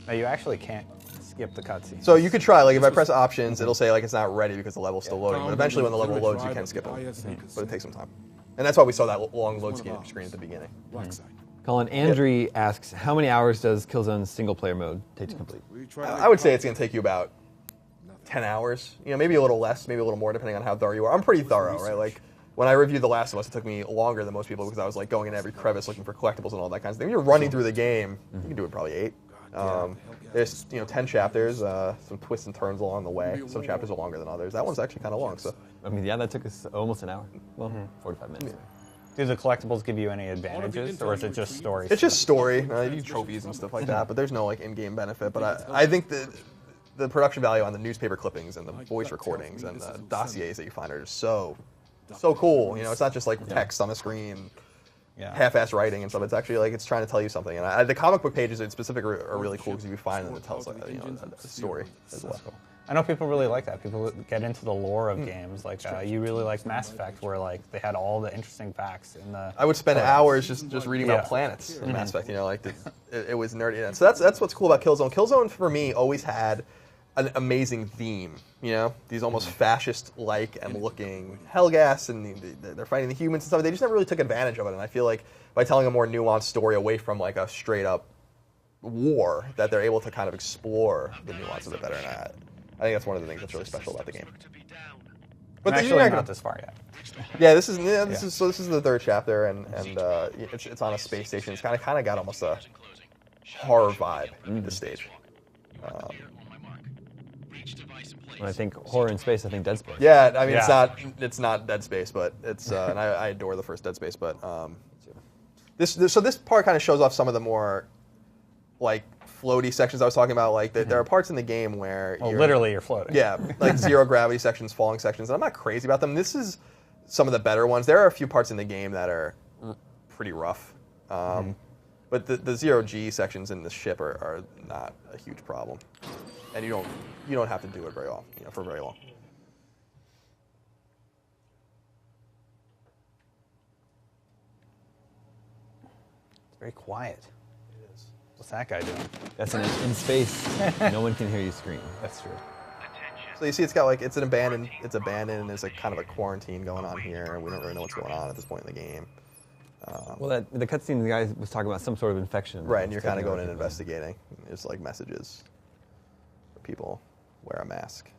No, you actually can't skip the cutscene. So you could try, like if I press options, it'll say like it's not ready because the level's still loading. But eventually when the level loads, you can skip it. But it takes some time. And that's why we saw that long load screen at the beginning. Colin, Andrew asks, how many hours does Killzone's single-player mode take to complete? I would say it's going to take you about 10 hours. You know, maybe a little less, maybe a little more, depending on how thorough you are. I'm pretty thorough, right? Like, when I reviewed The Last of Us, it took me longer than most people because I was like going in every crevice looking for collectibles and all that kind of thing. When you're running through the game, you can do it probably 8. There's 10 chapters, some twists and turns along the way. Some chapters are longer than others. That one's actually kind of long. So, I mean, yeah, that took us almost an hour. Well, 45 minutes. Yeah. Do the collectibles give you any advantages, or is it just story? It's just story. You do trophies and stuff like that, but there's no like in-game benefit. But I think the production value on the newspaper clippings and the voice recordings and the dossiers that you find are just so cool. You know, it's not just like text on the screen, half-ass writing and stuff. It's actually like it's trying to tell you something. And the comic book pages in specific are really cool because you find them that tells like a story as well. I know people really like that. People get into the lore of games. Like you really like Mass Effect, where like they had all the interesting facts in the. I would spend hours just reading about planets in Mass Effect. You know, like it was nerdy. And so that's what's cool about Killzone. Killzone for me always had an amazing theme. You know, these almost fascist-like and looking Hellgas, and they're fighting the humans and stuff. They just never really took advantage of it. And I feel like by telling a more nuanced story away from like a straight-up war, that they're able to kind of explore the nuances a bit better. And I think that's one of the things that's really special about the game. But I'm actually not this far yet. Yeah, this is the 3rd chapter, and it's on a space station. It's kind of got almost a horror vibe at this stage. When I think horror in space, I think Dead Space. Yeah, I mean it's not Dead Space, but it's and I adore the first Dead Space, but this part kind of shows off some of the more like floaty sections I was talking about. Like there are parts in the game where you're floating. Yeah, like zero gravity sections, falling sections, and I'm not crazy about them. This is some of the better ones. There are a few parts in the game that are pretty rough, but the zero G sections in the ship are not a huge problem, and you don't have to do it very often, for very long. It's very quiet. What's that guy doing? That's in space. No one can hear you scream. That's true. So you see, it's got like it's abandoned, and there's like kind of a quarantine going on here, and we don't really know what's going on at this point in the game. Well, the cutscene, the guy was talking about some sort of infection. Right, and you're kind of going and investigating. There's like messages for people, wear a mask.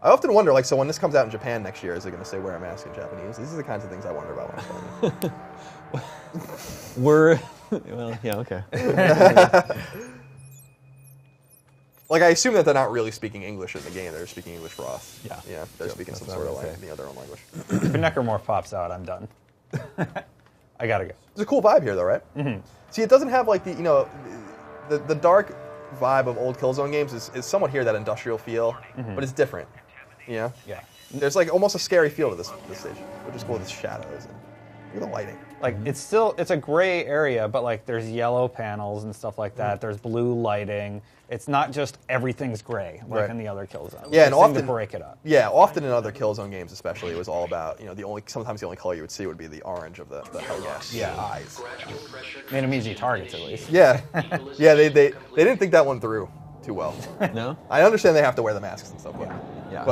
I often wonder, like, so when this comes out in Japan next year, is it going to say wear a mask in Japanese? These are the kinds of things I wonder about when I'm playing. Well, yeah, okay. Like, I assume that they're not really speaking English in the game. They're speaking English for us. Yeah. Yeah, they're speaking some sort of like, their own language. If a necromorph pops out, I'm done. I gotta go. There's a cool vibe here, though, right? Mm-hmm. See, it doesn't have like the dark vibe of old Killzone games is somewhat here, that industrial feel, but it's different. Yeah. There's like almost a scary feel to this stage, which is cool with the shadows and look at the lighting. Like it's a gray area, but like there's yellow panels and stuff like that. There's blue lighting. It's not just everything's gray like in the other Killzone. Yeah, and often to break it up. Yeah, often in other Killzone games, especially, it was all about sometimes the only color you would see would be the orange of the Hellgas eyes. Made them easy targets at least. Yeah, yeah. They didn't think that one through too well. No, I understand they have to wear the masks and stuff,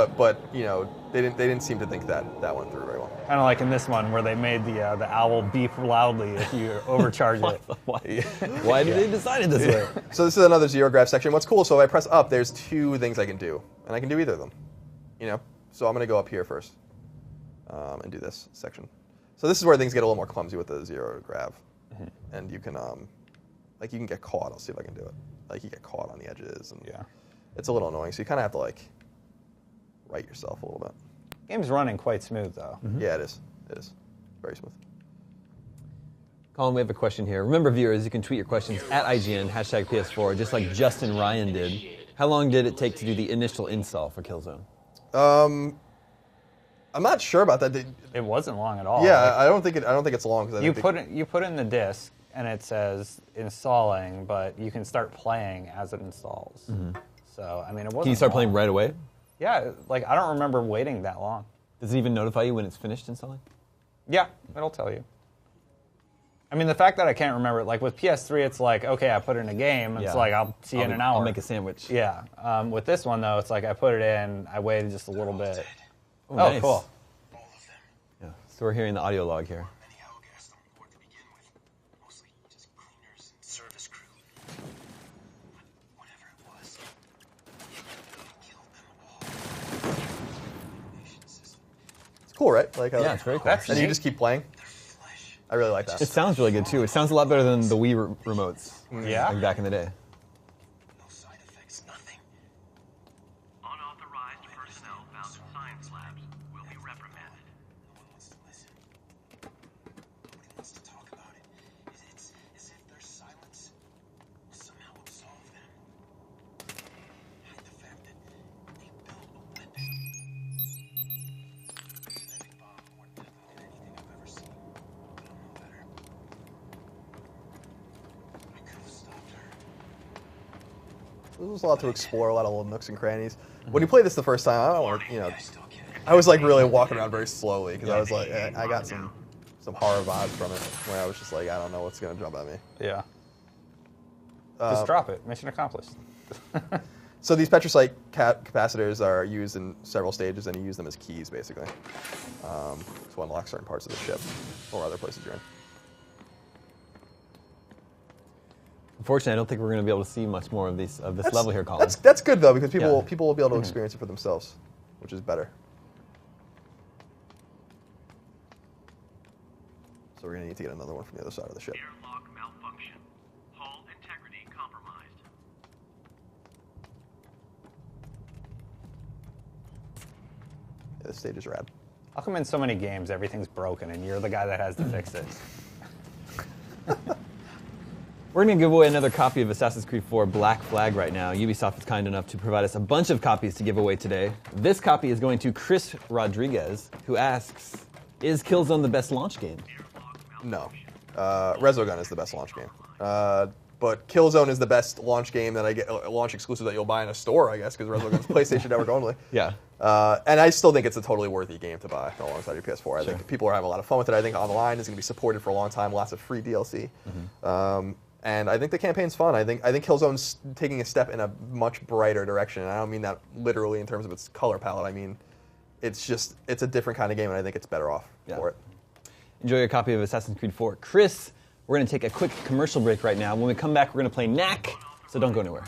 but they didn't seem to think that one through very well. Kind of like in this one where they made the owl beep loudly if you overcharge it. Why did they decide it this way? So this is another zero grav section. What's cool? So if I press up, there's 2 things I can do, and I can do either of them. So I'm gonna go up here first and do this section. So this is where things get a little more clumsy with the zero grav, and you can you can get caught. I'll see if I can do it. Like you get caught on the edges, and it's a little annoying. So you kind of have to like right yourself a little bit. Game's running quite smooth though. Yeah, it is. It is very smooth. Colin, we have a question here. Remember, viewers, you can tweet your questions at IGN, #PS4, just like Justin Ryan did. How long did it take to do the initial install for Killzone? I'm not sure about that. It wasn't long at all. Yeah, I don't think it's long. You put in the disc and it says installing, but you can start playing as it installs. So I mean, it wasn't. Can you start playing right away? Yeah, like I don't remember waiting that long. Does it even notify you when it's finished installing? Yeah, it'll tell you. I mean, the fact that I can't remember it, like with PS3, it's like, okay, I put it in a game. It's like, I'll see you in an hour. I'll make a sandwich. Yeah. With this one, though, it's like I put it in, I waited just a little bit. Oh, nice. Cool. Yeah. So we're hearing the audio log here. It's cool, right? Like, Yeah, it's very cool. And you just keep playing. I really like that. It sounds really good too. It sounds a lot better than the Wii remotes. Yeah. Like back in the day. No side effects, nothing. Unauthorized personnel found in science labs will be reprimanded. No one wants to listen. Nobody wants to talk about it. It's as if their silence will somehow absolve them. Hide the fact that they built a weapon. Kinetic bomb more deadly than anything I've ever seen. But I'm no better. I could have stopped her. There's a lot to explore, a lot of little nooks and crannies. When you play this the first time, I don't want to, I was like really walking around very slowly because I was like, I got some horror vibes from it where I was just like, I don't know what's gonna jump at me. Yeah. Just drop it. Mission accomplished. So these petrocyte capacitors are used in several stages, and you use them as keys, basically, to unlock certain parts of the ship or other places you're in. Unfortunately, I don't think we're going to be able to see much more of this level here, Colin. That's good though, because people Yeah. people will be able to experience it for themselves, which is better. So we're gonna need to get another one from the other side of the ship. Airlock malfunction. Hull integrity compromised. Yeah, this stage is rad. How come in so many games everything's broken and you're the guy that has to fix it? We're going to give away another copy of Assassin's Creed 4 Black Flag right now. Ubisoft is kind enough to provide us a bunch of copies to give away today. This copy is going to Chris Rodriguez, who asks, is Killzone the best launch game? No, Resogun is the best launch game. But Killzone is the best launch game that I get, launch exclusive that you'll buy in a store, I guess, because Resogun's PlayStation Network only. Yeah. And I still think it's a totally worthy game to buy alongside your PS4. I think people are having a lot of fun with it. I think online is going to be supported for a long time, lots of free DLC. And I think the campaign's fun. I think Killzone's taking a step in a much brighter direction. And I don't mean that literally in terms of its color palette. I mean, it's a different kind of game, and I think it's better off for it. Enjoy your copy of Assassin's Creed 4. Chris, we're going to take a quick commercial break right now. When we come back, we're going to play Knack, so don't go anywhere.